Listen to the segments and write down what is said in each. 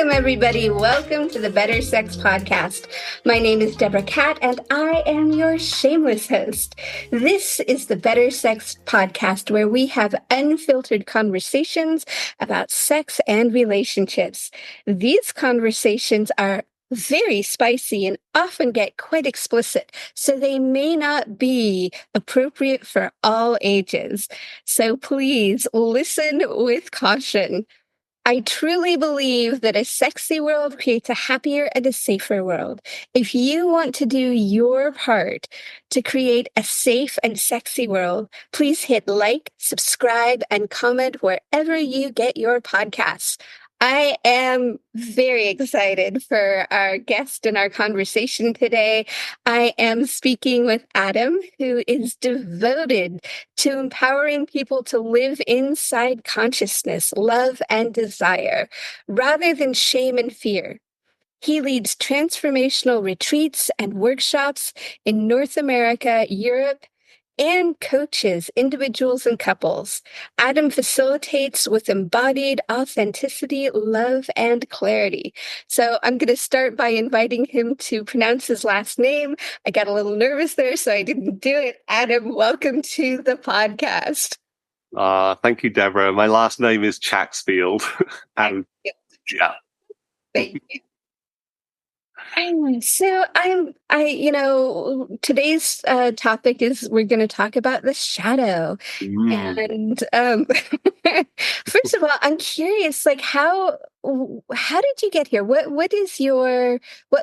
Welcome, everybody. Welcome to the Better Sex Podcast. My name is Deborah Catt, and I am your shameless host. This is the Better Sex Podcast, where we have unfiltered conversations about sex and relationships. These conversations are very spicy and often get quite explicit, so they may not be appropriate for all ages. So please listen with caution. I truly believe that a sexy world creates a happier and a safer world. If you want to do your part to create a safe and sexy world, please hit like, subscribe, and comment wherever you get your podcasts. I am very excited for our guest and our conversation today. I am speaking with Adam, who is devoted to empowering people to live inside consciousness, love, and desire, rather than shame and fear. He leads transformational retreats and workshops in North America, Europe, and coaches individuals and couples. Adam facilitates with embodied authenticity, love, and clarity. So I'm going to start by inviting him to pronounce his last name. I got a little nervous there, so I didn't do it. Adam, welcome to the podcast. Thank you, Deborah. My last name is Chacksfield. And yeah. Thank you. So today's topic is we're going to talk about the shadow. And first of all, I'm curious, like how did you get here? What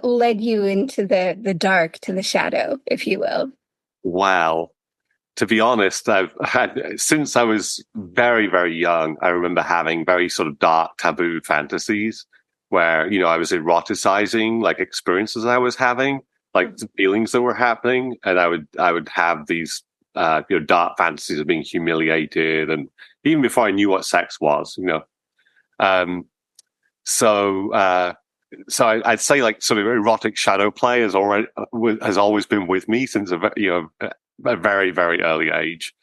led you into the dark, to the shadow, if you will? Wow. To be honest, I've had, since I was very, very young, I remember having very sort of dark, taboo fantasies where, I was eroticizing like experiences I was having, like the feelings that were happening. And I would have these, dark fantasies of being humiliated. And even before I knew what sex was, So I'd say like sort of erotic shadow play has always been with me since a very, very early age.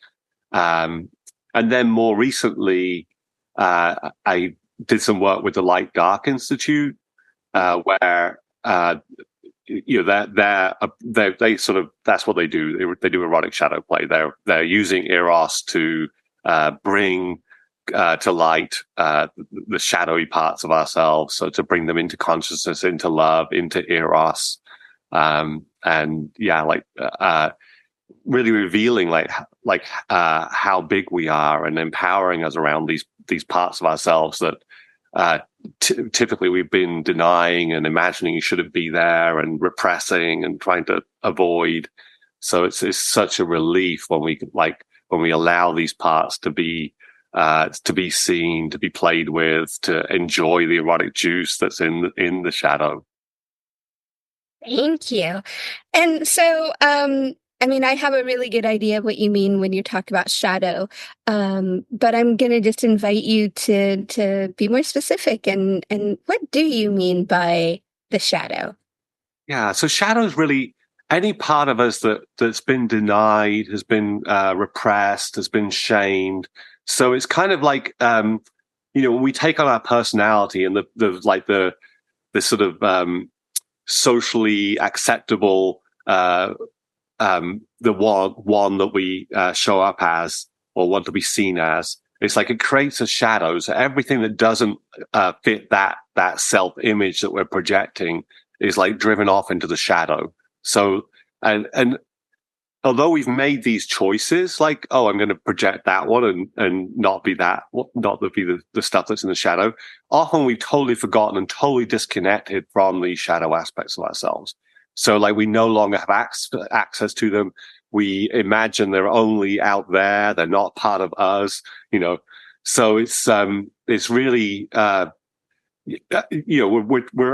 And then more recently, I did some work with the Light Dark Institute, where they sort of, that's what they do. They do erotic shadow play. They're using eros to bring to light the shadowy parts of ourselves, so to bring them into consciousness, into love, into eros, really revealing how big we are and empowering us around these parts of ourselves that typically we've been denying and imagining shouldn't be there and repressing and trying to avoid. So it's such a relief when we allow these parts to be seen, to be played with, to enjoy the erotic juice that's in the shadow. Thank you. And so, I have a really good idea of what you mean when you talk about shadow, but I'm going to just invite you to be more specific. And what do you mean by the shadow? Yeah, so shadow is really any part of us that's been denied, has been repressed, has been shamed. So it's kind of like, when we take on our personality and the sort of socially acceptable the one that we show up as or want to be seen as, it's like it creates a shadow. So everything that doesn't fit that self-image that we're projecting is like driven off into the shadow. So and although we've made these choices, like, oh, I'm going to project that one and not be that, not to be the stuff that's in the shadow, often we've totally forgotten and totally disconnected from these shadow aspects of ourselves. So like we no longer have access to them. We imagine they're only out there. They're not part of us, So it's really, we're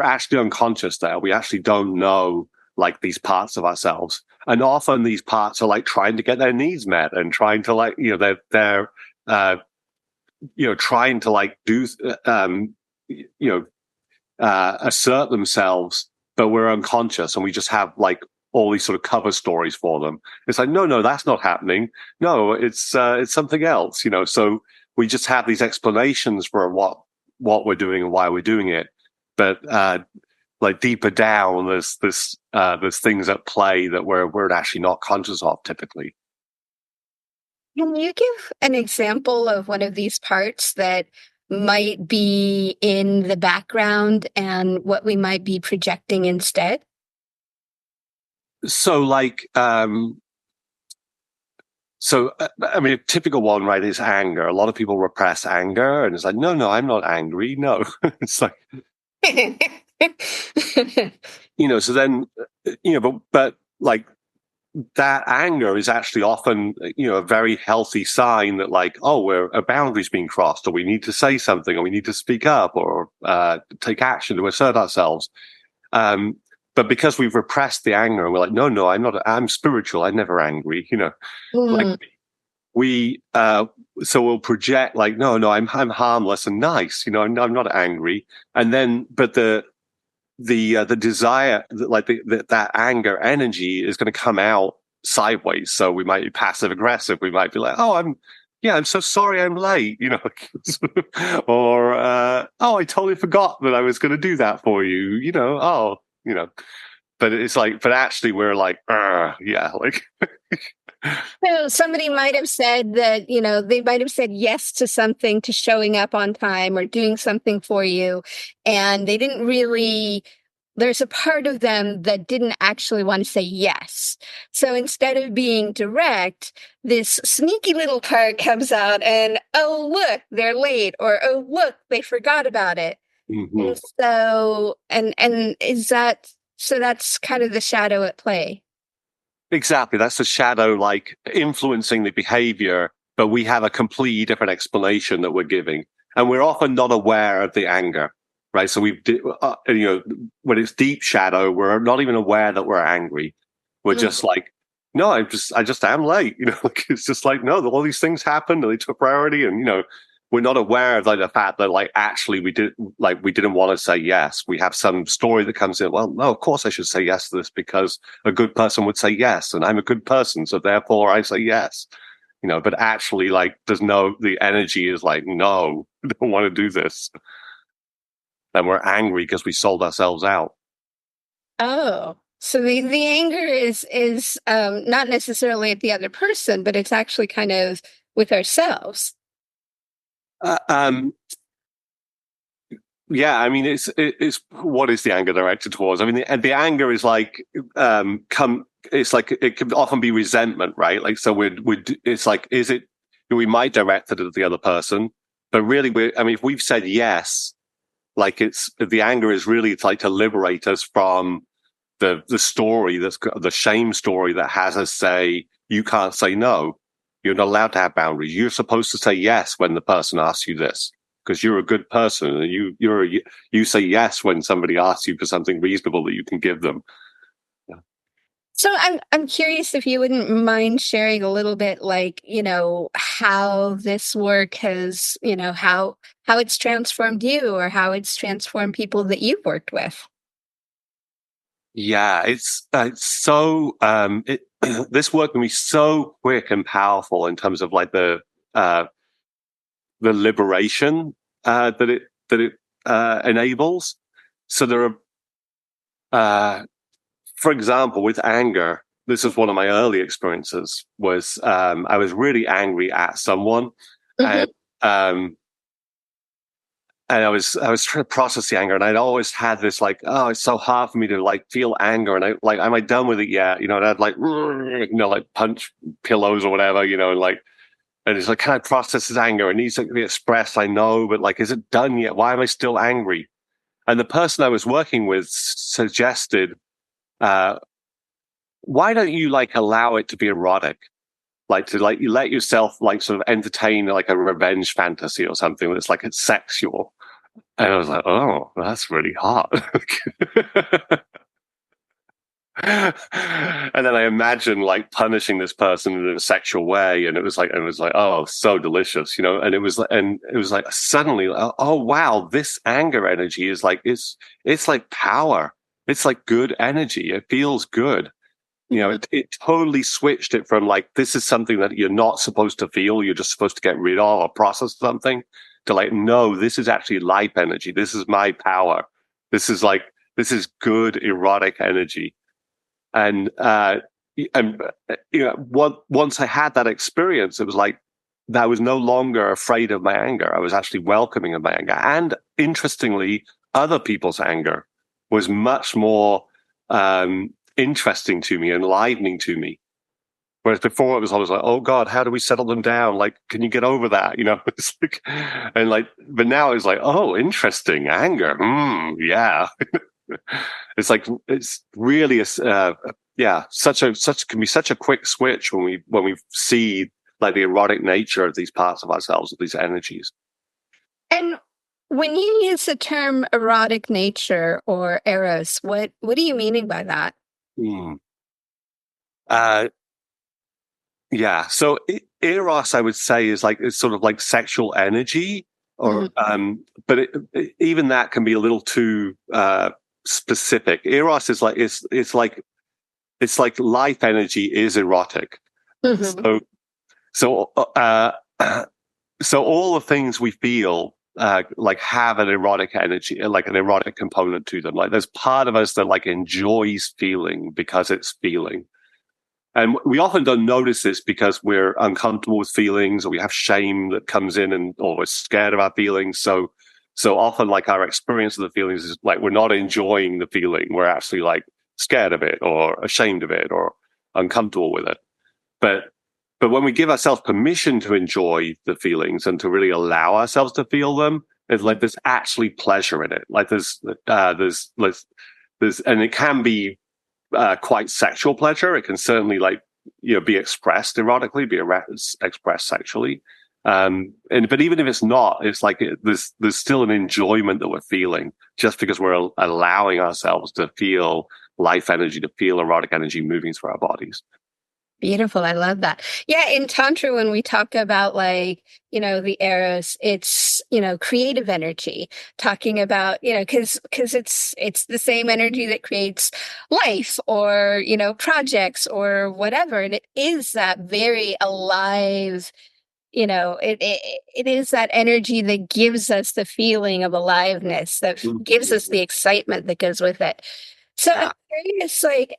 actually unconscious there. We actually don't know like these parts of ourselves. And often these parts are like trying to get their needs met and trying to they're trying to like do, assert themselves, but we're unconscious and we just have like all these sort of cover stories for them. It's like, no, that's not happening. No, it's something else, So we just have these explanations for what we're doing and why we're doing it. but like deeper down, there's things at play that we're actually not conscious of typically. Can you give an example of one of these parts that might be in the background and what we might be projecting instead? So like, I mean, a typical one, right, is anger. A lot of people repress anger, and it's like, no, I'm not angry. No, it's like, so then, but like that anger is actually often, a very healthy sign that like, oh, a boundary's being crossed, or we need to say something, or we need to speak up, or take action to assert ourselves. But because we've repressed the anger and we're like, no, I'm spiritual. I'm never angry, like so we'll project like, no, I'm harmless and nice, I'm not angry. And then, but the desire, like that anger energy is going to come out sideways. So we might be passive aggressive. We might be like, oh, I'm so sorry I'm late, or, oh, I totally forgot that I was going to do that for you, but it's like, but actually we're like, yeah, like. So somebody might have said that, they might have said yes to something, to showing up on time or doing something for you. And they didn't really, there's a part of them that didn't actually want to say yes. So instead of being direct, this sneaky little part comes out and, oh, look, they're late, or, oh, look, they forgot about it. Mm-hmm. And so, and is that, so that's kind of the shadow at play. Exactly. That's the shadow, like influencing the behavior, but we have a completely different explanation that we're giving. And we're often not aware of the anger, right? So when it's deep shadow, we're not even aware that we're angry. We're just like, no, I just am late. Like, it's just like, no, all these things happened and they took priority. And, we're not aware of like the fact that like, actually we didn't want to say yes. We have some story that comes in. Well, no, of course I should say yes to this because a good person would say yes. And I'm a good person. So therefore I say yes, but actually like, the energy is like, no, I don't want to do this. And we're angry because we sold ourselves out. Oh, so the anger is not necessarily at the other person, but it's actually kind of with ourselves. Yeah, I mean, it's what is the anger directed towards? I mean, the anger is like it's like it can often be resentment, right? Like, so it's like, we might direct it at the other person, but really if we've said yes, like the anger is really, it's like to liberate us from the story, the shame story that has us say, you can't say no. You're not allowed to have boundaries. You're supposed to say yes when the person asks you this, because you're a good person and you say yes when somebody asks you for something reasonable that you can give them. Yeah. So I'm curious if you wouldn't mind sharing a little bit, like, how this work has, how it's transformed you, or how it's transformed people that you've worked with. Yeah, it's so this work can be so quick and powerful in terms of like the liberation that it enables. So there are, for example, with anger, this is one of my early experiences. Was I was really angry at someone, Mm-hmm. and I was trying to process the anger, and I'd always had this like, oh, it's so hard for me to like feel anger, and am I done with it yet? And I'd like, like punch pillows or whatever, and like, and it's like, can I process this anger? It needs to be expressed. I know, but like, is it done yet? Why am I still angry? And the person I was working with suggested, why don't you like allow it to be erotic? Like to like you let yourself like sort of entertain like a revenge fantasy or something that's like it's sexual. And I was like, oh, that's really hot. And then I imagined like punishing this person in a sexual way, and it was like, oh, so delicious, And it was like suddenly, oh wow, this anger energy is like it's like power. It's like good energy. It feels good. It totally switched it from like, this is something that you're not supposed to feel. You're just supposed to get rid of or process something, to like, no, this is actually life energy. This is my power. This is like, this is good erotic energy. And, once I had that experience, it was like, I was no longer afraid of my anger. I was actually welcoming of my anger. And interestingly, other people's anger was much more interesting to me, enlivening to me. Whereas before it was always like, oh God, how do we settle them down? Like, can you get over that? It's like, and like, but now it's like, oh, interesting, anger. Yeah. It's like, it's really such can be such a quick switch when we see like the erotic nature of these parts of ourselves, of these energies. And when you use the term erotic nature or eros, what are you meaning by that? Mm. Uh, yeah. So eros, I would say, is like, it's sort of like sexual energy, or Mhm. but even that can be a little too specific. Eros is like, it's like life energy is erotic. Mhm. So so so all the things we feel like have an erotic energy, like an erotic component to them. Like there's part of us that like enjoys feeling because it's feeling. And we often don't notice this because we're uncomfortable with feelings, or we have shame that comes in, and or we're scared of our feelings. So often like our experience of the feelings is like, we're not enjoying the feeling. We're actually like scared of it, or ashamed of it, or uncomfortable with it. But but when we give ourselves permission to enjoy the feelings and to really allow ourselves to feel them, it's like there's actually pleasure in it. Like there's and it can be quite sexual pleasure. It can certainly like, be expressed erotically, expressed sexually. But even if it's not, it's like there's still an enjoyment that we're feeling just because we're allowing ourselves to feel life energy, to feel erotic energy moving through our bodies. Beautiful. I love that. Yeah, in Tantra, when we talk about like, the eros, it's, creative energy, talking about, because it's the same energy that creates life or, projects or whatever. And it is that very alive, it is that energy that gives us the feeling of aliveness, that gives us the excitement that goes with it. So I'm Yeah. curious, like,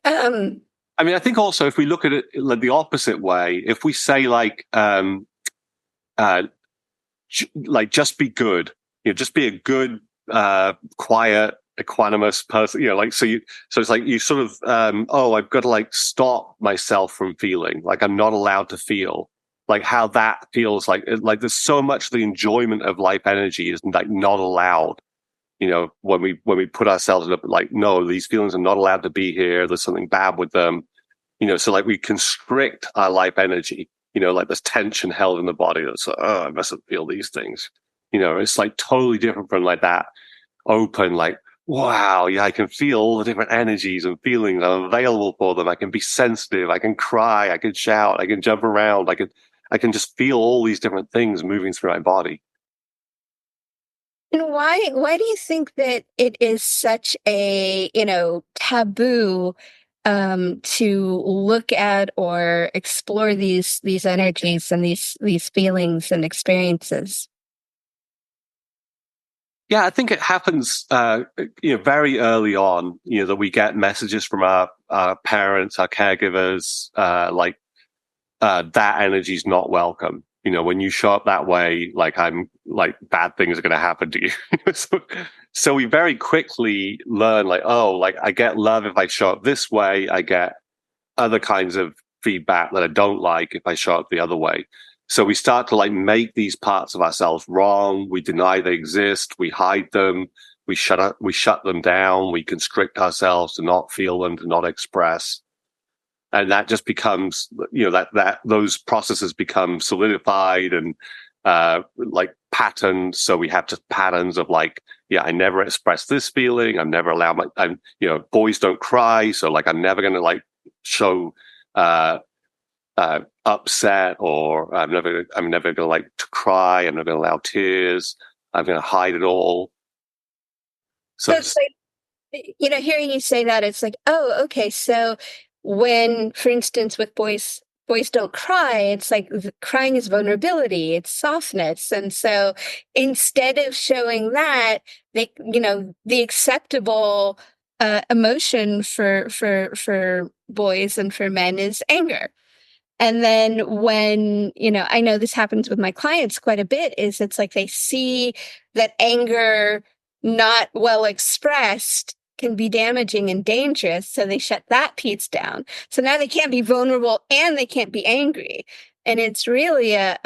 I mean, I think also if we look at it like the opposite way, if we say like, uh, like just be good, just be a good, quiet, equanimous person, like, so it's like you sort of, oh, I've got to like stop myself from feeling, like I'm not allowed to feel, like how that feels like there's so much the enjoyment of life energy is like not allowed. When we put ourselves in a, like, no, these feelings are not allowed to be here. There's something bad with them. So like we constrict our life energy, like there's tension held in the body. That's like, oh, I mustn't feel these things. It's like totally different from like that open, like, wow, yeah, I can feel all the different energies and feelings. I'm available for them. I can be sensitive. I can cry. I can shout. I can jump around. I can just feel all these different things moving through my body. and why do you think that it is such a, taboo to look at or explore these energies and these feelings and experiences? Yeah, I think it happens, very early on, that we get messages from our parents, our caregivers, that energy is not welcome. When you show up that way, like I'm like bad things are going to happen to you. so we very quickly learn like, oh, like I get love if I show up this way. I get other kinds of feedback that I don't like if I show up the other way. So we start to like make these parts of ourselves wrong. We deny they exist. We hide them. We shut them down. We constrict ourselves to not feel them, to not express. And that just becomes, that those processes become solidified and like patterns. So we have just patterns of like, yeah, I never express this feeling. I'm never allowed boys don't cry. So like, I'm never going to like show uh, upset, or I'm never going to like to cry. I'm never going to allow tears. I'm going to hide it all. So So it's like, hearing you say that, it's like, oh, okay. So when, for instance, with boys boys don't cry, it's like crying is vulnerability, it's softness. And so instead of showing that, they, the acceptable emotion for boys and for men is anger. And then when, I know this happens with my clients quite a bit, is it's like they see that anger not well expressed can be damaging and dangerous. So they shut that piece down. So now they can't be vulnerable and they can't be angry. And it's really a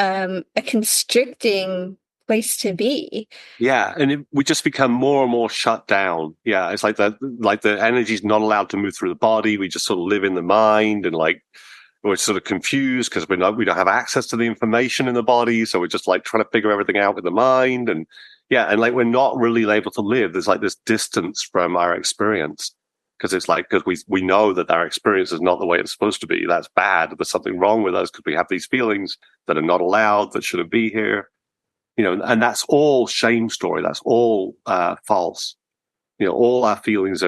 constricting place to be. Yeah, and we just become more and more shut down. Yeah, it's like the energy's not allowed to move through the body. We just sort of live in the mind, and like we're sort of confused because we don't have access to the information in the body. So we're just like trying to figure everything out with the mind, and and like we're not really able to live. There's like this distance from our experience because it's like because we know that our experience is not the way it's supposed to be. That's bad. There's something wrong with us because we have these feelings that are not allowed, that shouldn't be here. And that's all shame story. That's all false. All our feelings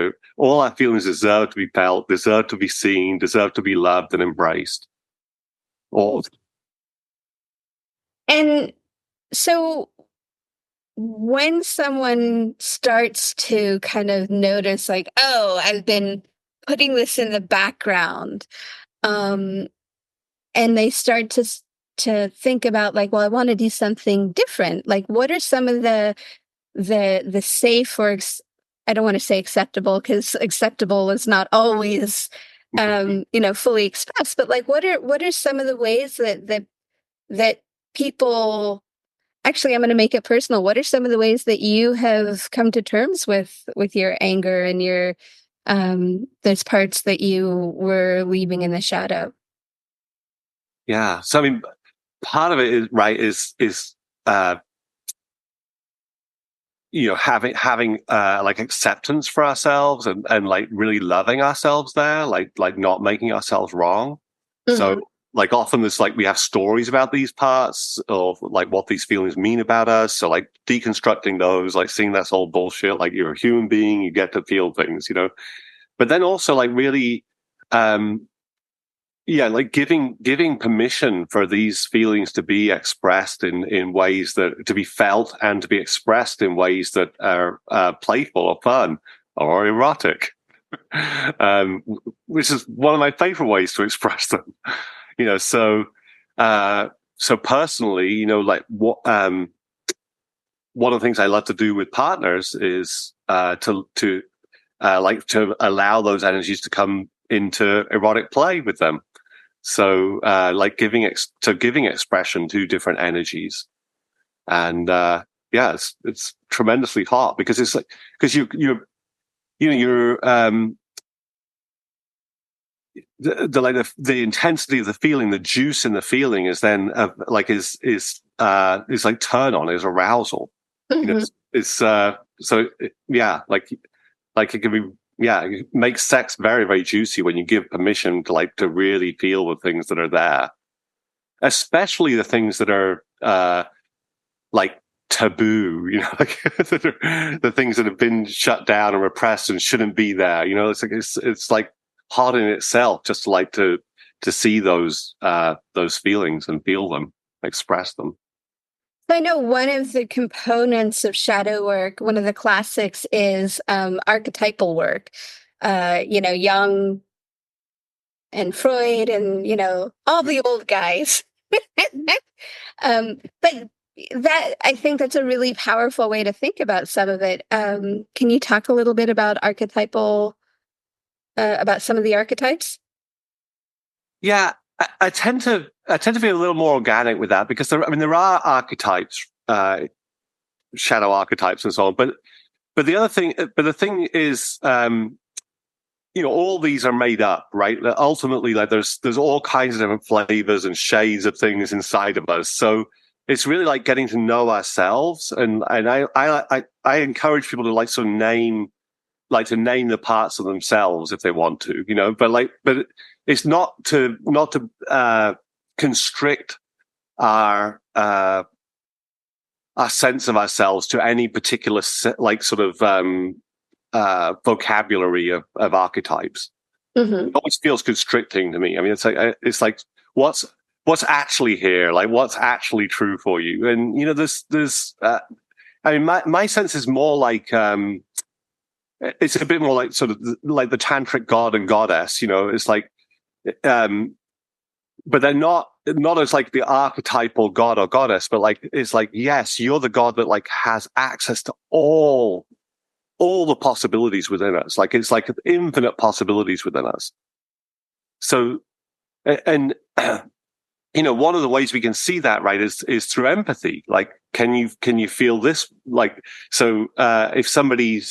deserve to be felt, deserve to be seen, deserve to be loved and embraced. All. And so when someone starts to kind of notice like, oh, I've been putting this in the background, and they start to think about like, well, I want to do something different. Like, what are some of the safe or I don't want to say acceptable because acceptable is not always, fully expressed. But like, what are some of the ways that people? Actually, I'm going to make it personal. What are some of the ways that you have come to terms with your anger and your those parts that you were leaving in the shadow? Yeah. So I mean, part of it is right is having like acceptance for ourselves and like really loving ourselves there, like not making ourselves wrong. Mm-hmm. So like often there's like we have stories about these parts or like what these feelings mean about us. So like deconstructing those, like seeing that's all bullshit. Like you're a human being, you get to feel things, But then also like really like giving permission for these feelings to be expressed in ways that to be felt and to be expressed in ways that are playful or fun or erotic, which is one of my favorite ways to express them. So personally, like what one of the things I love to do with partners is to allow those energies to come into erotic play with them. So, like giving expression to different energies, and it's tremendously hot because it's like because you're the intensity of the feeling, the juice in the feeling is then is like turn on, is arousal. Mm-hmm. Like it can be. Yeah, it makes sex very, very juicy when you give permission to really feel the things that are there, especially the things that are like taboo, like the things that have been shut down and repressed and shouldn't be there. It's like hot in itself just to see those feelings and feel them, express them. I know one of the components of shadow work, one of the classics is archetypal work. Jung and Freud and, all the old guys. But that, I think that's a really powerful way to think about some of it. Can you talk a little bit about about some of the archetypes? Yeah. I tend to be a little more organic with that because there are archetypes, shadow archetypes and so on. But the thing is, all these are made up, right? Ultimately, like there's all kinds of different flavors and shades of things inside of us. So it's really like getting to know ourselves. And I encourage people to sort of name the parts of themselves if they want to, but it's not to constrict our sense of ourselves to any particular vocabulary of archetypes. Mm-hmm. It always feels constricting to me. I mean, it's like what's actually here, like what's actually true for you. And there's I mean, my sense is more like it's a bit more like sort of like the tantric god and goddess. It's like, but they're not as like the archetypal god or goddess, but like it's like, yes, you're the god that like has access to all the possibilities within us. Like it's like infinite possibilities within us. So, and one of the ways we can see that, right, is through empathy. Like, can you feel this? Like, so if somebody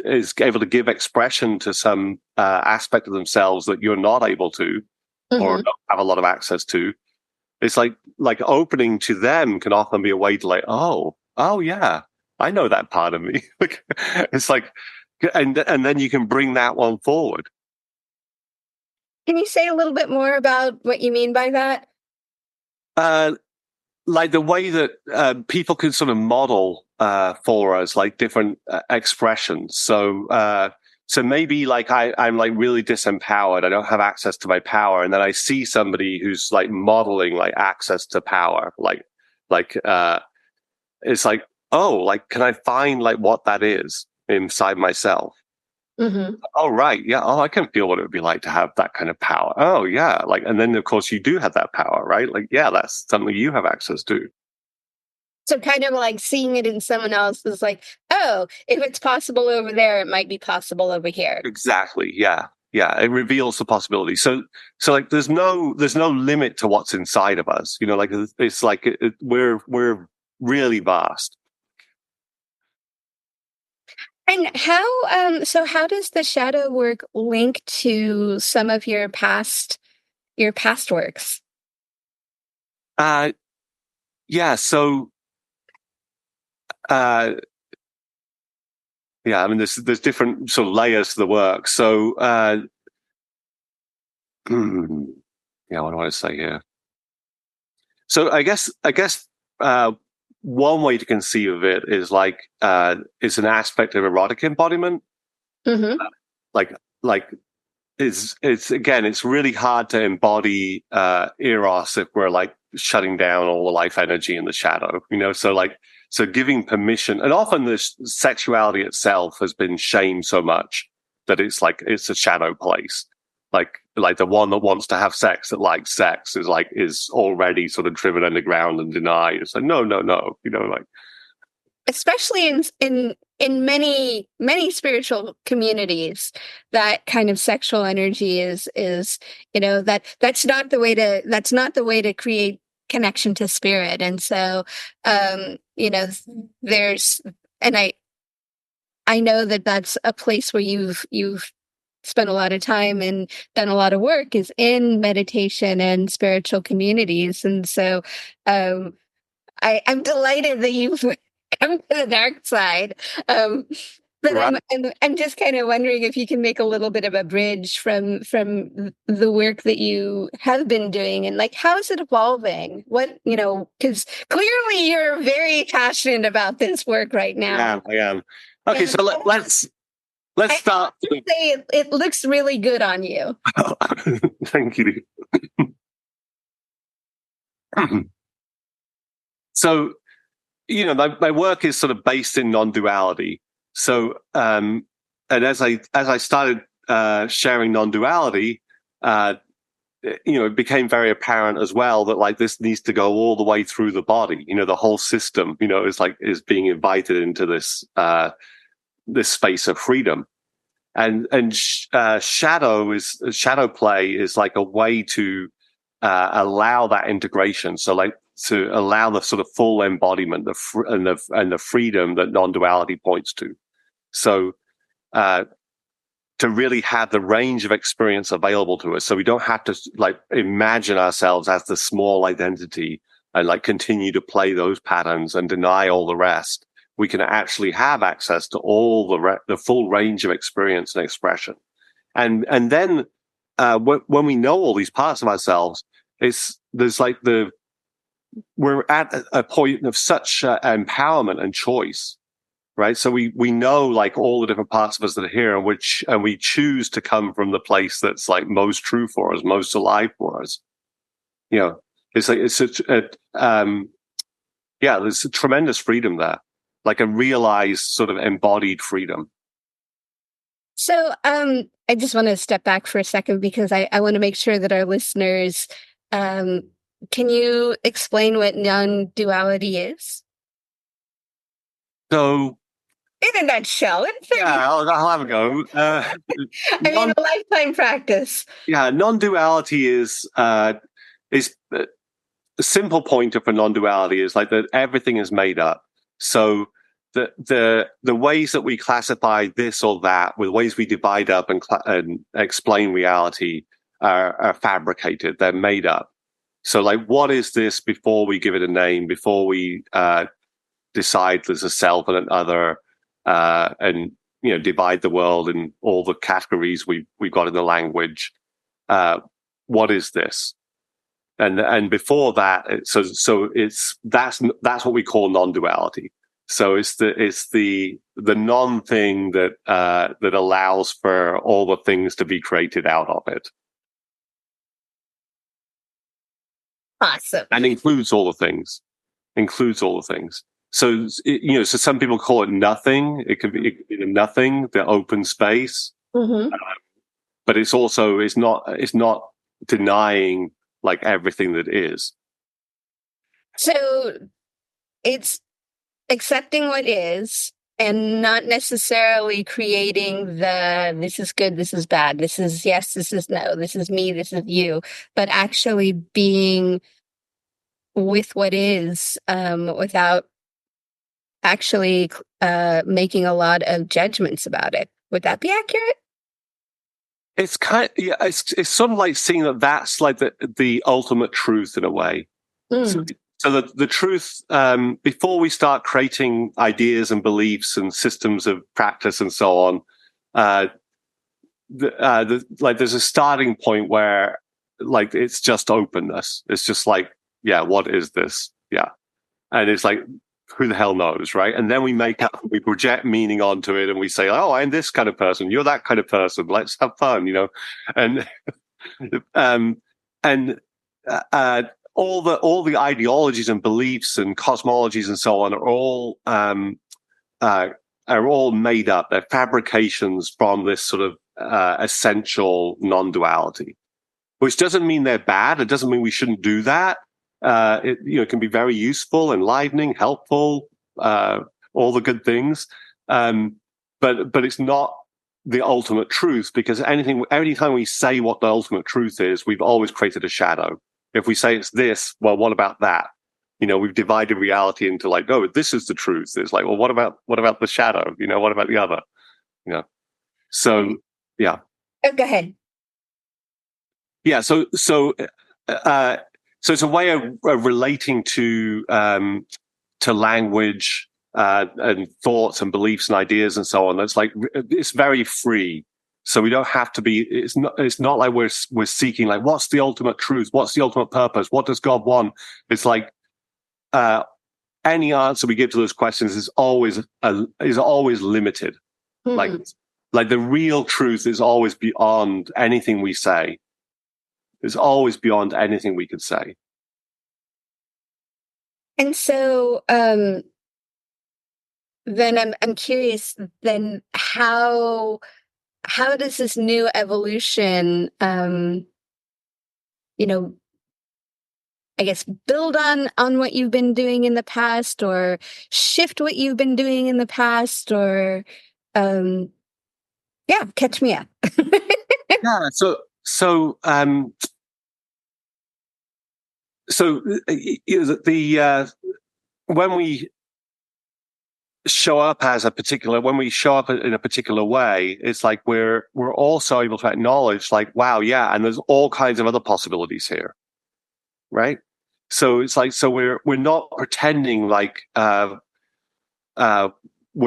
is able to give expression to some aspect of themselves that you're not able to, or don't have a lot of access to, it's like opening to them can often be a way to like, oh yeah, I know that part of me. It's like, and then you can bring that one forward. Can you say a little bit more about what you mean by that? Like the way that people can sort of model for us, like different expressions. So maybe like I'm like really disempowered. I don't have access to my power, and then I see somebody who's like modeling like access to power. It's like, oh, like can I find like what that is inside myself? Oh, right. Yeah. Oh, I can feel what it would be like to have that kind of power. Oh, yeah. Like, and then of course you do have that power, right? Like, yeah, that's something you have access to. So kind of like seeing it in someone else is like, oh, if it's possible over there, it might be possible over here. Exactly. Yeah. Yeah. It reveals the possibility. So like, there's no limit to what's inside of us. Like it's like we're really vast. And how does the shadow work link to some of your past works? Yeah. So, yeah, I mean, there's different sort of layers to the work. So, yeah, what do I say here? So, I guess, one way to conceive of it is like, it's an aspect of erotic embodiment. Like, it's really hard to embody, eros if we're like shutting down all the life energy in the shadow, so giving permission, and often this sexuality itself has been shamed so much that it's like, it's a shadow place. Like the one that wants to have sex, that likes sex, is already sort of driven underground and denied. It's like, no, like. Especially in many spiritual communities, that kind of sexual energy is that's not the way to create connection to spirit. And so there's, and I know that that's a place where you've spent a lot of time and done a lot of work, is in meditation and spiritual communities. And so I'm delighted that you've come to the dark side. But Right. I'm just kind of wondering if you can make a little bit of a bridge from the work that you have been doing, and like, how is it evolving? Because clearly you're very passionate about this work right now. I am. Okay, so let's start. I would say it looks really good on you. Thank you. So, my work is sort of based in non-duality. So, and as I started sharing non-duality, it became very apparent as well that like this needs to go all the way through the body. The whole system, is being invited into this this space of freedom. And shadow play is like a way to allow that integration. So like, to allow the sort of full embodiment, and the freedom that non-duality points to. So, to really have the range of experience available to us, so we don't have to like imagine ourselves as the small identity and like continue to play those patterns and deny all the rest. We can actually have access to all the full range of experience and expression. And then, when we know all these parts of ourselves, we're at a point of such empowerment and choice, right? So we know like all the different parts of us that are here, and we choose to come from the place that's like most true for us, most alive for us. You know, it's like there's a tremendous freedom there, like a realized sort of embodied freedom. So I just want to step back for a second because I want to make sure that our listeners, um, can you explain what non-duality is? So In a nutshell, in 30 yeah, I'll have a go. I mean, a lifetime practice. Non-duality is the simple pointer for non-duality is like that everything is made up. So the ways that we classify this or that, with ways we divide up and explain reality are fabricated. They're made up. So like, what is this before we give it a name? Before we decide there's a self and an other, and divide the world in all the categories we've got in the language. What is this? And before that, that's what we call non-duality. So it's the non-thing that allows for all the things to be created out of it. Awesome. And includes all the things. So so some people call it nothing. It could be nothing, the open space. Mm-hmm. But it's not denying like everything that is. So it's accepting what is and not necessarily creating this is good, this is bad, this is yes, this is no, this is me, this is you, but actually being with what is, without actually making a lot of judgments about it. Would that be accurate? It's it's sort of like seeing that's like the ultimate truth in a way. Mm. So the truth, before we start creating ideas and beliefs and systems of practice and so on, there's a starting point where like it's just openness. It's just like, yeah, what is this? Yeah, and it's like, who the hell knows, right? And then we project meaning onto it, and we say, oh, I'm this kind of person, you're that kind of person. Let's have fun, and and all the ideologies and beliefs and cosmologies and so on are all made up. They're fabrications from this sort of essential non-duality, which doesn't mean they're bad. It doesn't mean we shouldn't do that. It can be very useful, enlivening, helpful, all the good things. But it's not the ultimate truth, because anytime we say what the ultimate truth is, we've always created a shadow. If we say it's this, well, what about that? We've divided reality into like, oh, this is the truth. It's like, well, what about the shadow? What about the other? So yeah. Oh, go ahead. Yeah. So it's a way of relating to language and thoughts and beliefs and ideas and so on. That's like, it's very free. So we don't have to be. It's not like we're seeking like, what's the ultimate truth? What's the ultimate purpose? What does God want? It's like any answer we give to those questions is always limited. Like the real truth is always beyond anything we say. It's always beyond anything we could say. And so then I'm curious then how does this new evolution I guess build on what you've been doing in the past, or shift what you've been doing in the past, or catch me up. Yeah. So when we show up in a particular way, it's like we're also able to acknowledge like, wow, yeah, and there's all kinds of other possibilities here, right? So it's like, so we're not pretending like we're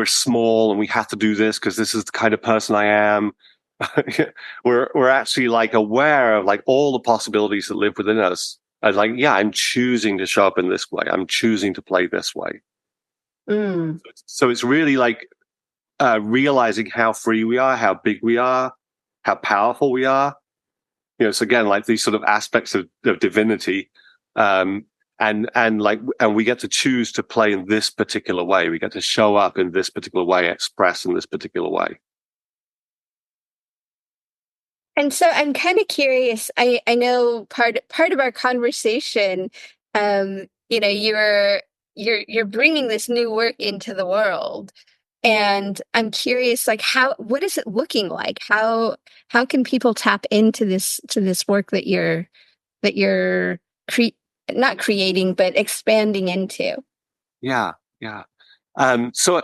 small and we have to do this because this is the kind of person I am. we're actually like aware of like all the possibilities that live within us. And like, yeah, I'm choosing to show up in this way. I'm choosing to play this way. Mm. So it's really like realizing how free we are, how big we are, how powerful we are. So again, like these sort of aspects of divinity, and we get to choose to play in this particular way. We get to show up in this particular way, express in this particular way. And so I'm kind of curious. I know part of our conversation, you're bringing this new work into the world, and I'm curious, like, what is it looking like? How can people tap into this work that you're not creating but expanding into? Yeah, yeah. So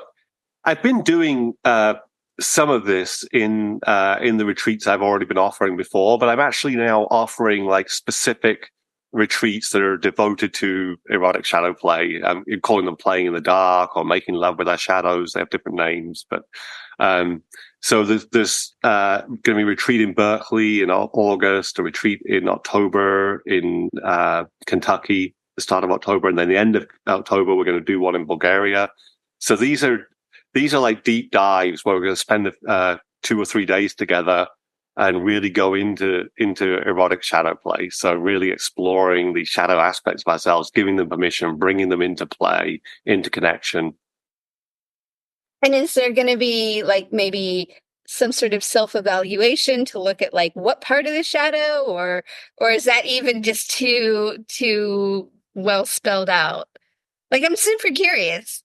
I've been doing some of this in the retreats I've already been offering before, but I'm actually now offering like specific retreats that are devoted to erotic shadow play. You're calling them playing in the dark or making love with our shadows. They have different names, but so there's going to be a retreat in Berkeley in August, a retreat in October in Kentucky, the start of October, and then the end of October we're going to do one in Bulgaria. So these are like deep dives where we're going to spend 2 or 3 days together and really go into erotic shadow play. So really exploring the shadow aspects of ourselves, giving them permission, bringing them into play, into connection. And is there going to be like maybe some sort of self-evaluation to look at like what part of the shadow, or is that even just too well spelled out? Like, I'm super curious.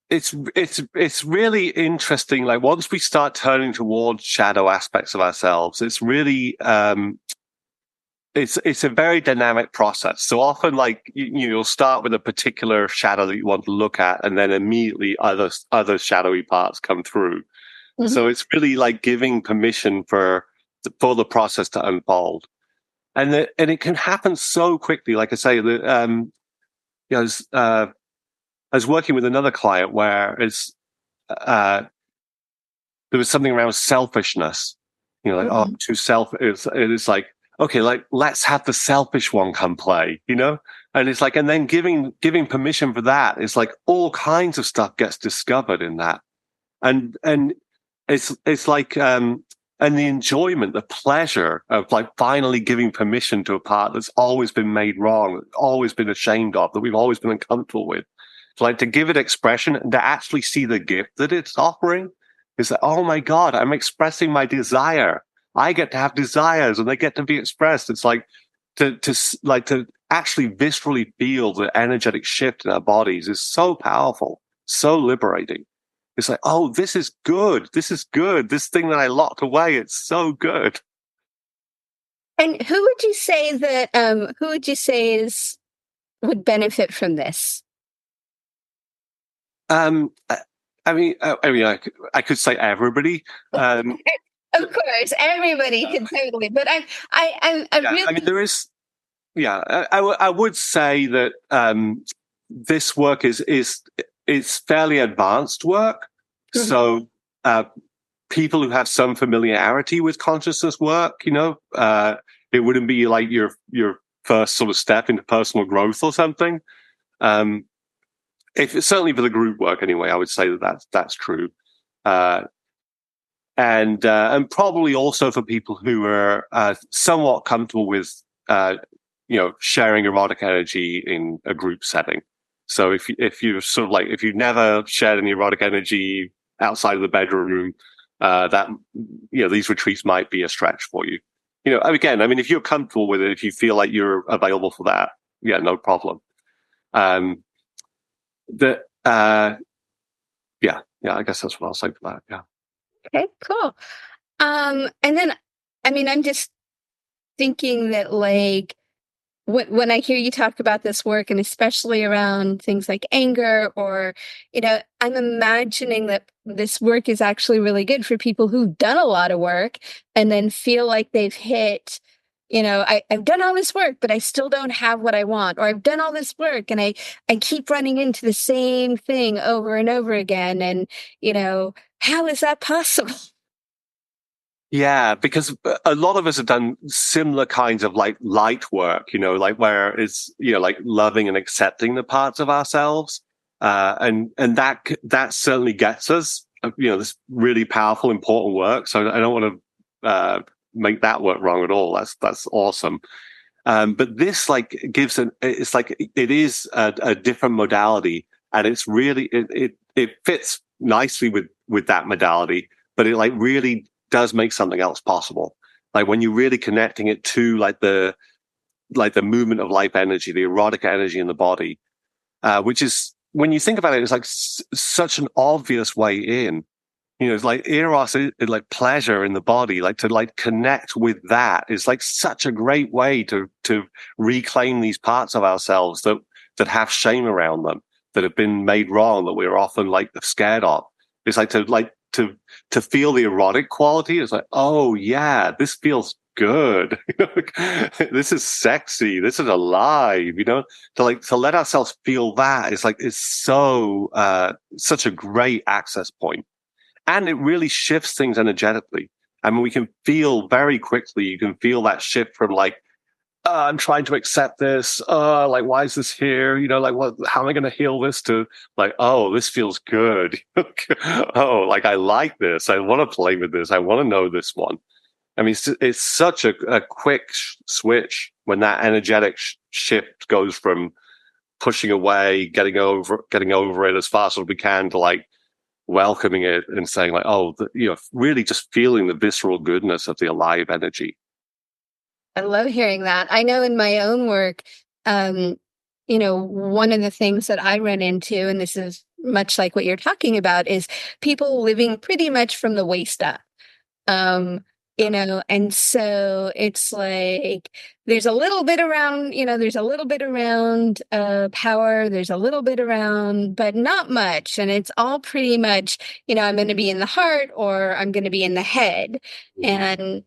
It's really interesting. Like once we start turning towards shadow aspects of ourselves, it's really it's a very dynamic process. So often, like you'll start with a particular shadow that you want to look at, and then immediately other shadowy parts come through. Mm-hmm. So it's really like giving permission for the process to unfold, and it can happen so quickly. Like I say, that I was working with another client where there was something around selfishness. Like, mm-hmm. Oh, too selfish. It's like, okay, like let's have the selfish one come play, and it's like, and then giving permission for that. It's like all kinds of stuff gets discovered in that, and it's like, and the enjoyment, the pleasure of like finally giving permission to a part that's always been made wrong, always been ashamed of, that we've always been uncomfortable with. So like to give it expression and to actually see the gift that it's offering is like, oh my God, I'm expressing my desire. I get to have desires and they get to be expressed. It's like to actually viscerally feel the energetic shift in our bodies is so powerful, so liberating. It's like, oh, this is good. This is good. This thing that I locked away, it's so good. And who would you say would benefit from this? I could say everybody. Of course, everybody can totally. But I really. I mean, there is. Yeah, I would say that this work is fairly advanced work. Mm-hmm. So people who have some familiarity with consciousness work, it wouldn't be like your first sort of step into personal growth or something. Certainly for the group work anyway, I would say that's true, and probably also for people who are somewhat comfortable with sharing erotic energy in a group setting. So if you sort of like, if you've never shared any erotic energy outside of the bedroom, that these retreats might be a stretch for you. Again, I mean, if you're comfortable with it, if you feel like you're available for that, yeah, no problem. I guess that's what I'll say for that. Yeah. Okay, cool. And then, I mean, I'm just thinking that like when I hear you talk about this work, and especially around things like anger, or, I'm imagining that this work is actually really good for people who've done a lot of work and then feel like they've hit, I've done all this work, but I still don't have what I want, or I've done all this work and I keep running into the same thing over and over again. And, how is that possible? Yeah, because a lot of us have done similar kinds of like light work, like where it's, like loving and accepting the parts of ourselves. And that certainly gets us, this really powerful, important work. So I don't want to make that work wrong at all. That's awesome. But this like gives it's like it is a different modality, and it's really it fits nicely with that modality, but it like really does make something else possible. Like when you're really connecting it to like the movement of life energy, the erotic energy in the body, which is, when you think about it, it's like such an obvious way in. It's like eros is like pleasure in the body, like to like connect with that is like such a great way to reclaim these parts of ourselves that have shame around them, that have been made wrong, that we're often like scared of. It's like to feel the erotic quality. It's like, oh yeah, this feels good. This is sexy. This is alive. To let ourselves feel that is like, it's so such a great access point. And it really shifts things energetically. I mean, we can feel very quickly, you can feel that shift from like, I'm trying to accept this. Like, why is this here? Like, how am I going to heal this, to like, oh, this feels good. Oh, like, I like this. I want to play with this. I want to know this one. I mean, it's such a quick switch when that energetic shift goes from pushing away, getting over it as fast as we can, to like, welcoming it and saying like, oh, really just feeling the visceral goodness of the alive energy. I love hearing that. I know in my own work, one of the things that I run into, and this is much like what you're talking about, is people living pretty much from the waist up. And so it's like there's a little bit around, there's a little bit around power, there's a little bit around, but not much. And it's all pretty much, I'm going to be in the heart or I'm going to be in the head. And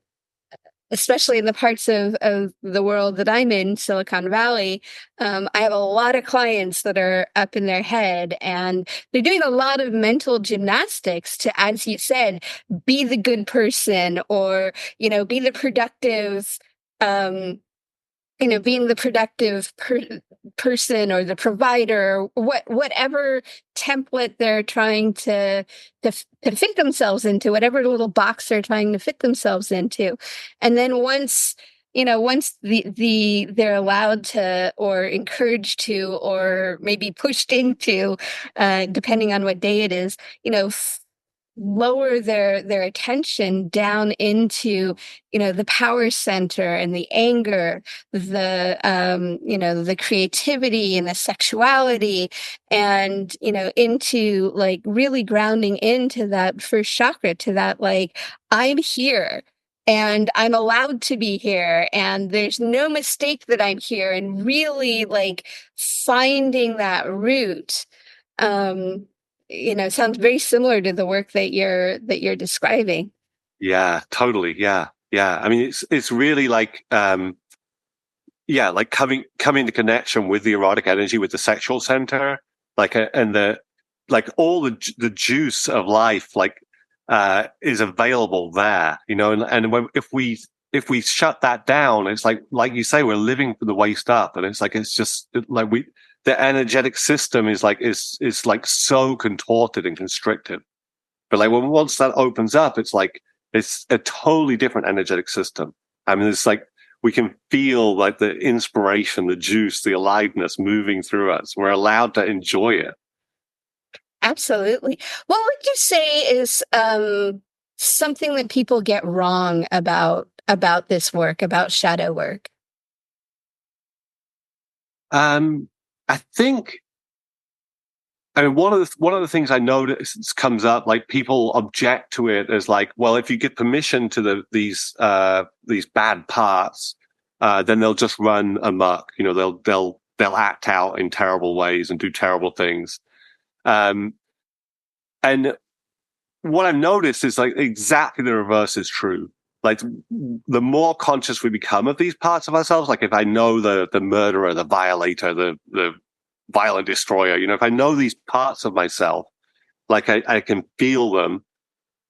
especially in the parts of the world that I'm in, Silicon Valley, I have a lot of clients that are up in their head, and they're doing a lot of mental gymnastics to, as you said, be the good person, or, be the productive, being the productive person or the provider, whatever template they're trying to fit themselves into, whatever little box they're trying to fit themselves into. And then once they're allowed to, or encouraged to, or maybe pushed into, depending on what day it is, lower their attention down into, the power center and the anger, the creativity and the sexuality, and, into like really grounding into that first chakra, to that, like, I'm here and I'm allowed to be here, and there's no mistake that I'm here, and really like finding that root. Sounds very similar to the work that you're describing. Yeah, totally. Yeah. I mean, it's really like, like coming to connection with the erotic energy, with the sexual center, like, and the, like, all the juice of life, like, is available there, and if we shut that down, it's like you say, we're living from the waist up, and it's like, it's just like the energetic system is like so contorted and constricted. But like, once that opens up, it's like, it's a totally different energetic system. I mean, it's like, we can feel like the inspiration, the juice, the aliveness moving through us. We're allowed to enjoy it. Absolutely. What would you say is something that people get wrong about this work, about shadow work? I think, I mean, one of the things I notice comes up, like, people object to it as like, well, if you give permission to these bad parts, then they'll just run amok. They'll act out in terrible ways and do terrible things. And what I've noticed is like exactly the reverse is true. Like, the more conscious we become of these parts of ourselves, like if I know the murderer, the violator, the violent destroyer, if I know these parts of myself, like I can feel them.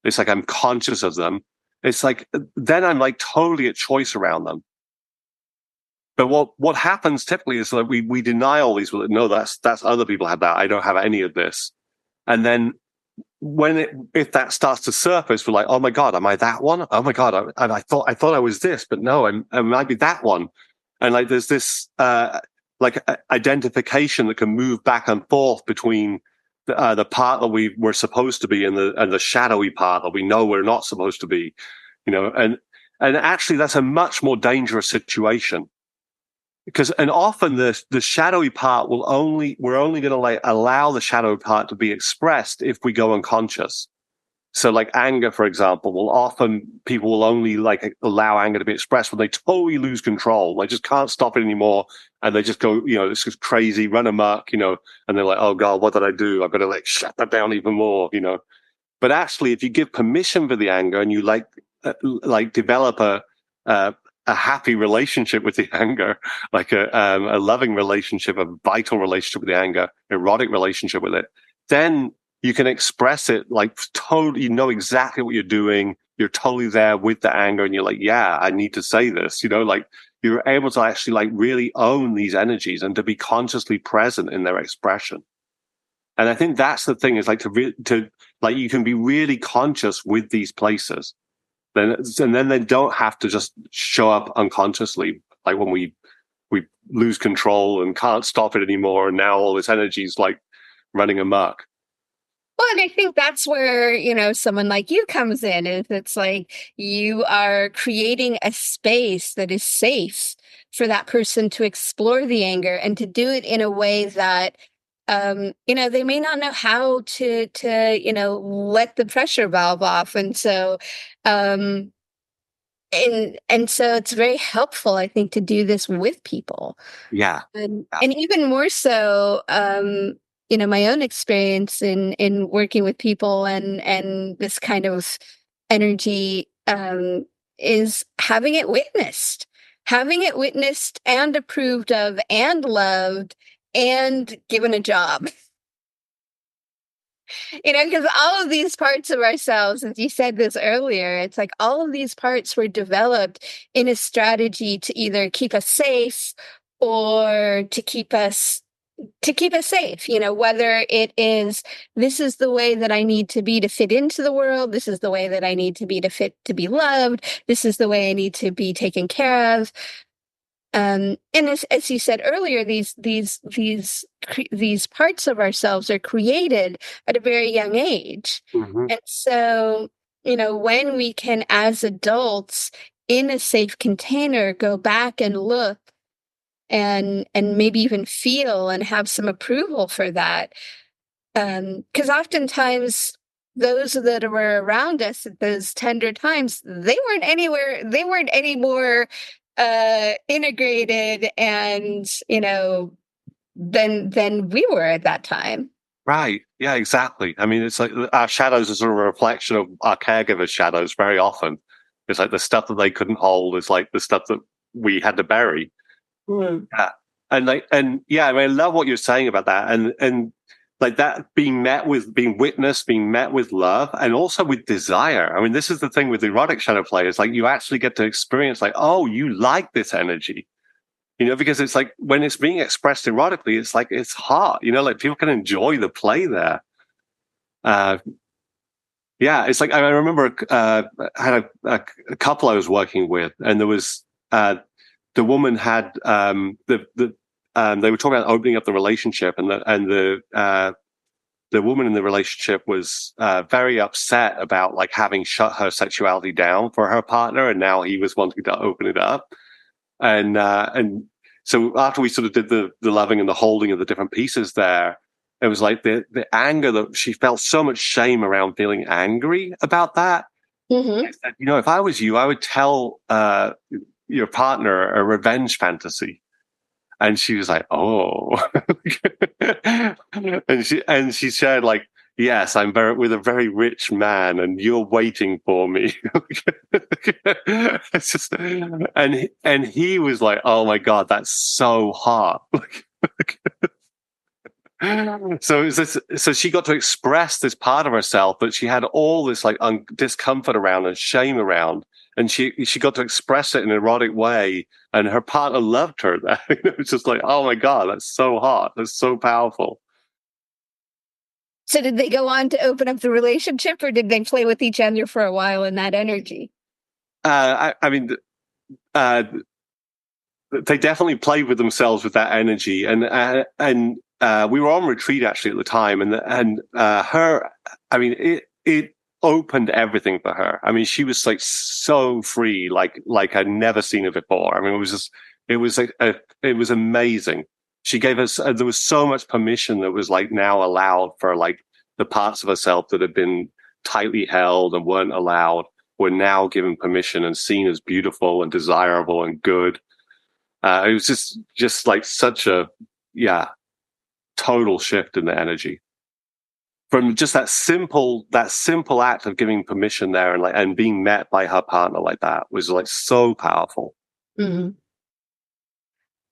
It's like I'm conscious of them. It's like, then I'm like totally at choice around them. But what happens typically is that we deny all these. No, that's other people have that. I don't have any of this. And then if that starts to surface, we're like, oh my God, am I that one? Oh my God, I thought I was this, but no, I might be that one. And like, there's this identification that can move back and forth between the part that we were supposed to be and the shadowy part that we know we're not supposed to be, and actually that's a much more dangerous situation. And often the shadowy part we're only going to allow the shadowy part to be expressed if we go unconscious. So like anger, for example, people will only allow anger to be expressed when they totally lose control. They just can't stop it anymore. And they just go, it's just crazy, run amok, and they're like, oh God, what did I do? I've got to shut that down even more, But actually, if you give permission for the anger and you develop a happy relationship with the anger, like a loving relationship, a vital relationship with the anger, erotic relationship with it, then you can express it totally, you know exactly what you're doing. You're totally there with the anger and you're like, yeah, I need to say this, you're able to actually really own these energies and to be consciously present in their expression. And I think that's the thing is you can be really conscious with these places. And then they don't have to just show up unconsciously, like when we lose control and can't stop it anymore, and now all this energy is running amok. Well, and I think that's where, someone like you comes in. Is it's like you are creating a space that is safe for that person to explore the anger and to do it in a way that they may not know how to let the pressure valve off. And so and so it's very helpful, I think, to do this with people. Yeah. And even more so, my own experience in working with people and this kind of energy is having it witnessed and approved of and loved and given a job. Because all of these parts of ourselves, as you said this earlier, it's like all of these parts were developed in a strategy to either keep us safe or to keep us safe, whether it is, this is the way that I need to be to fit into the world. This is the way that I need to be to be loved. This is the way I need to be taken care of. And as you said earlier, these parts of ourselves are created at a very young age. Mm-hmm. And so, when we can, as adults in a safe container, go back and look and maybe even feel and have some approval for that. Because oftentimes those that were around us at those tender times, they weren't any more integrated and than we were at that time. Right. Yeah, exactly. I mean, it's like our shadows are sort of a reflection of our caregivers' shadows very often. It's like the stuff that they couldn't hold is like the stuff that we had to bury. Mm. Yeah. And yeah, I mean, I love what you're saying about that. And like that being witnessed, being met with love and also with desire. I mean, this is the thing with erotic shadow play is like you actually get to experience like, oh, you like this energy. Because it's like when it's being expressed erotically, it's like it's hot. Like people can enjoy the play there. Yeah, it's like I remember I had a couple I was working with, and there was the woman had they were talking about opening up the relationship, and the woman in the relationship was very upset about like having shut her sexuality down for her partner, and now he was wanting to open it up. And so after we sort of did the loving and the holding of the different pieces there, it was like the anger that she felt so much shame around feeling angry about that. Mm-hmm. I said, if I was you, I would tell your partner a revenge fantasy. And she was like, oh, and she shared like, yes, I'm with a very rich man and you're waiting for me. It's just, and he was like, oh my God, that's so hot. So she got to express this part of herself, but she had all this like discomfort around and shame around. And she got to express it in an erotic way, and her partner loved her. It was just like, oh my God, that's so hot. That's so powerful. So did they go on to open up the relationship, or did they play with each other for a while in that energy? I mean, they definitely played with themselves with that energy, and we were on retreat actually at the time, and her, I mean, it opened everything for her. I mean, she was like so free, like I'd never seen her before. I mean, it was amazing. She gave us there was so much permission that was like now allowed for like the parts of herself that had been tightly held and weren't allowed were now given permission and seen as beautiful and desirable and good. It was just like such a total shift in the energy from just that simple act of giving permission there and being met by her partner like that was like so powerful. Mm-hmm.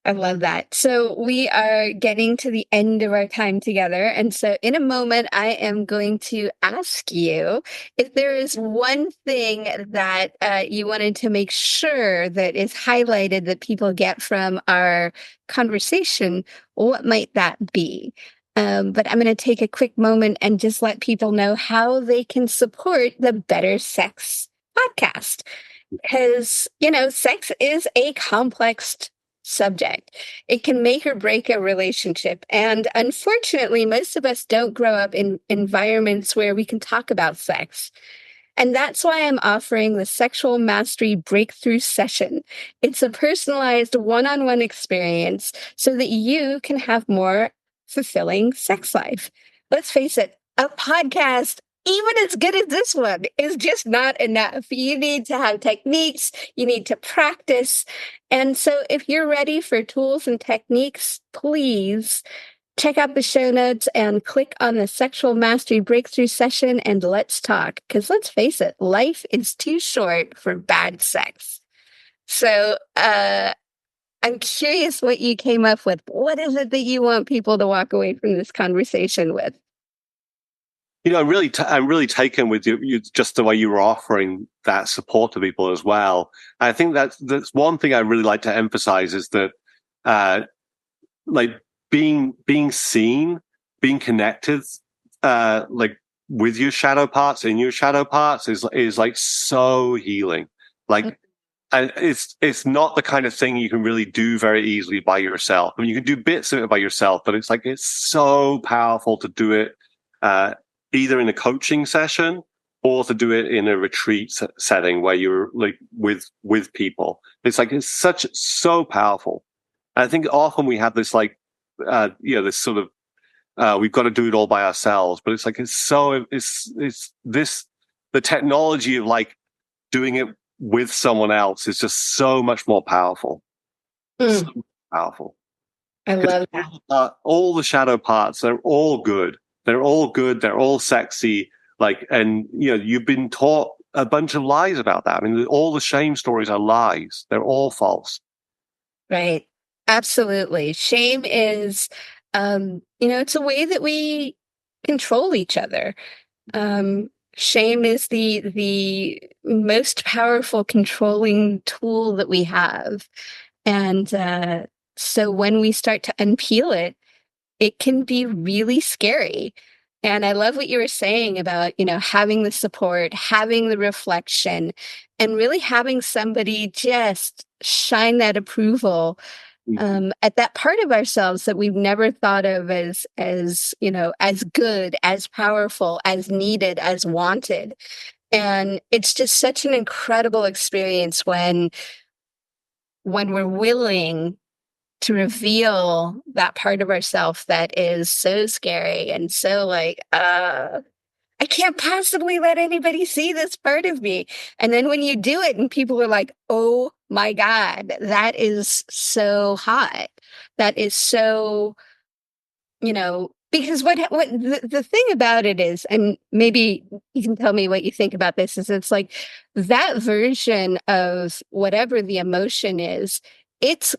I love that. So we are getting to the end of our time together. And so in a moment, I am going to ask you if there is one thing that you wanted to make sure that is highlighted that people get from our conversation, what might that be? But I'm going to take a quick moment and just let people know how they can support the Better Sex podcast. Because, sex is a complex subject. It can make or break a relationship. And unfortunately, most of us don't grow up in environments where we can talk about sex. And that's why I'm offering the Sexual Mastery Breakthrough Session. It's a personalized one-on-one experience so that you can have more fulfilling sex life. Let's face it, a podcast, even as good as this one, is just not enough. You need to have techniques, you need to practice. And so if you're ready for tools and techniques, please check out the show notes and click on the Sexual Mastery Breakthrough Session and let's talk. Because let's face it, life is too short for bad sex. So I'm curious what you came up with. What is it that you want people to walk away from this conversation with? I'm really taken with you just the way you were offering that support to people as well. I think that's one thing I really like to emphasize is that, like being seen, being connected, like with your shadow parts, in your shadow parts is like so healing. Like, and it's not the kind of thing you can really do very easily by yourself. I mean, you can do bits of it by yourself, but it's so powerful to do it, either in a coaching session or to do it in a retreat setting where you're like with people. It's so powerful. And I think often we have this like, this sort of, we've got to do it all by ourselves, but the technology of like doing it with someone else is just so much more powerful. So powerful. I love that. All the shadow parts, they're all good. They're all good. They're all sexy. Like, and you've been taught a bunch of lies about that. I mean, all the shame stories are lies. They're all false. Right. Absolutely. Shame is, it's a way that we control each other. Shame is the most powerful controlling tool that we have. And so when we start to unpeel it, it can be really scary. And I love what you were saying about, having the support, having the reflection, and really having somebody just shine that approval at that part of ourselves that we've never thought of as as good, as powerful, as needed, as wanted. And it's just such an incredible experience when we're willing to reveal that part of ourselves that is so scary and so like, I can't possibly let anybody see this part of me. And then when you do it and people are like, oh my God, that is so hot. That is so, because what the thing about it is, and maybe you can tell me what you think about this, is it's like that version of whatever the emotion is, it's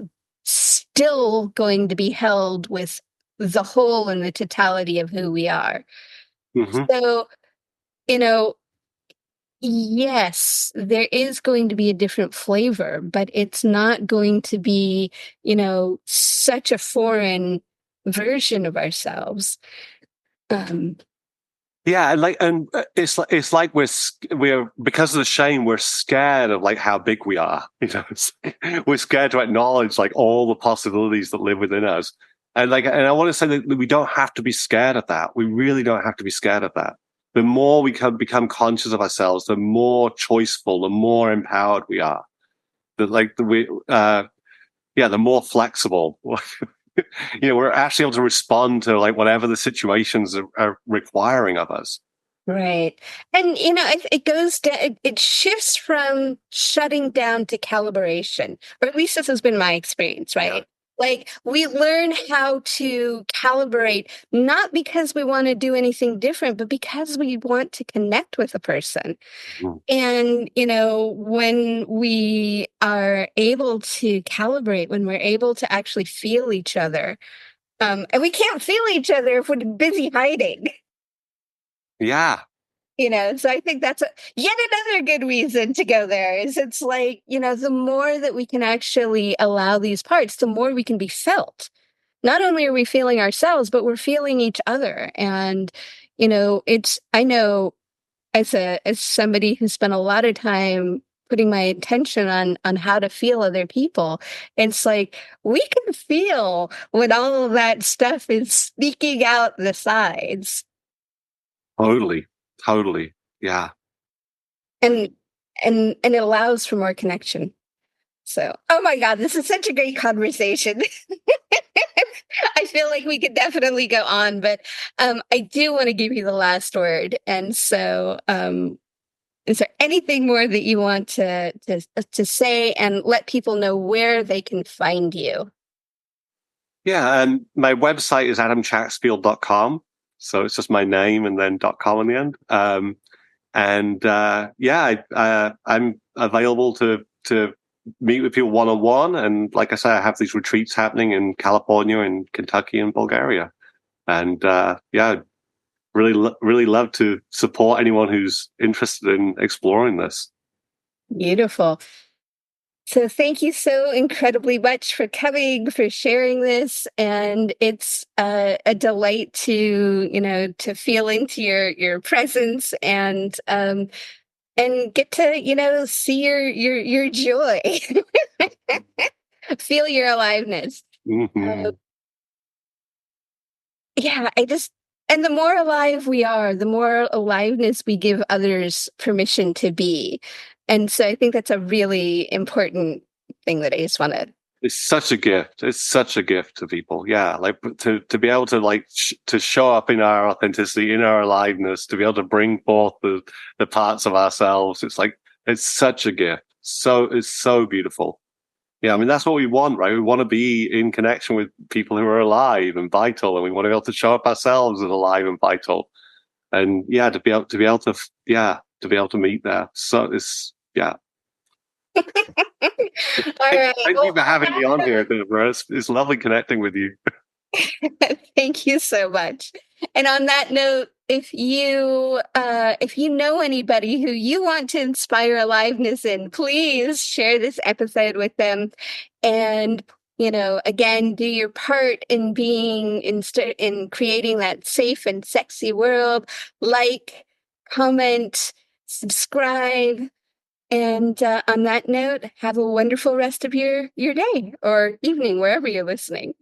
still going to be held with the whole and the totality of who we are. Mm-hmm. So, yes, there is going to be a different flavor, but it's not going to be, such a foreign version of ourselves. Yeah, and it's like we're because of the shame we're scared of like how big we are. We're scared to acknowledge like all the possibilities that live within us, and I want to say that we don't have to be scared of that. We really don't have to be scared of that. The more we can become conscious of ourselves, the more choiceful, the more empowered we are. The more flexible. We're actually able to respond to like whatever the situations are requiring of us. Right. And, it goes down, it shifts from shutting down to calibration, or at least this has been my experience, right? Yeah. Like we learn how to calibrate, not because we want to do anything different, but because we want to connect with a person. Mm. And, when we are able to calibrate, when we're able to actually feel each other, and we can't feel each other if we're busy hiding. Yeah. So I think that's yet another good reason to go there is it's like, the more that we can actually allow these parts, the more we can be felt. Not only are we feeling ourselves, but we're feeling each other. And, I know as somebody who spent a lot of time putting my attention on how to feel other people, it's like we can feel when all of that stuff is sneaking out the sides. Totally. Totally. Yeah. and and it allows for more connection. So, oh my God, this is such a great conversation. I feel like we could definitely go on, but I do want to give you the last word. And so, is there anything more that you want to say and let people know where they can find you? Yeah. And my website is adamchacksfield.com. So it's just my name and then .com in the end. I'm available to meet with people one-on-one. And like I said, I have these retreats happening in California and Kentucky and Bulgaria. And really love to support anyone who's interested in exploring this. Beautiful. So thank you so incredibly much for coming, for sharing this. And it's a delight to feel into your presence and get to, see your joy, feel your aliveness. Mm-hmm. Yeah, and the more alive we are, the more aliveness we give others permission to be. And so I think that's a really important thing that I just want to. It's such a gift. It's such a gift to people. Yeah, like to be able to to show up in our authenticity, in our aliveness, to be able to bring forth the parts of ourselves. It's such a gift. So it's so beautiful. Yeah, I mean that's what we want, right? We want to be in connection with people who are alive and vital, and we want to be able to show up ourselves as alive and vital. And yeah, to be able to meet there. So it's yeah. All right. Thank you for having me on here, Deborah. It's lovely connecting with you. Thank you so much. And on that note, if you know anybody who you want to inspire aliveness in, please share this episode with them. And again, do your part in being in creating that safe and sexy world. Like, comment, subscribe. And on that note, have a wonderful rest of your day or evening, wherever you're listening.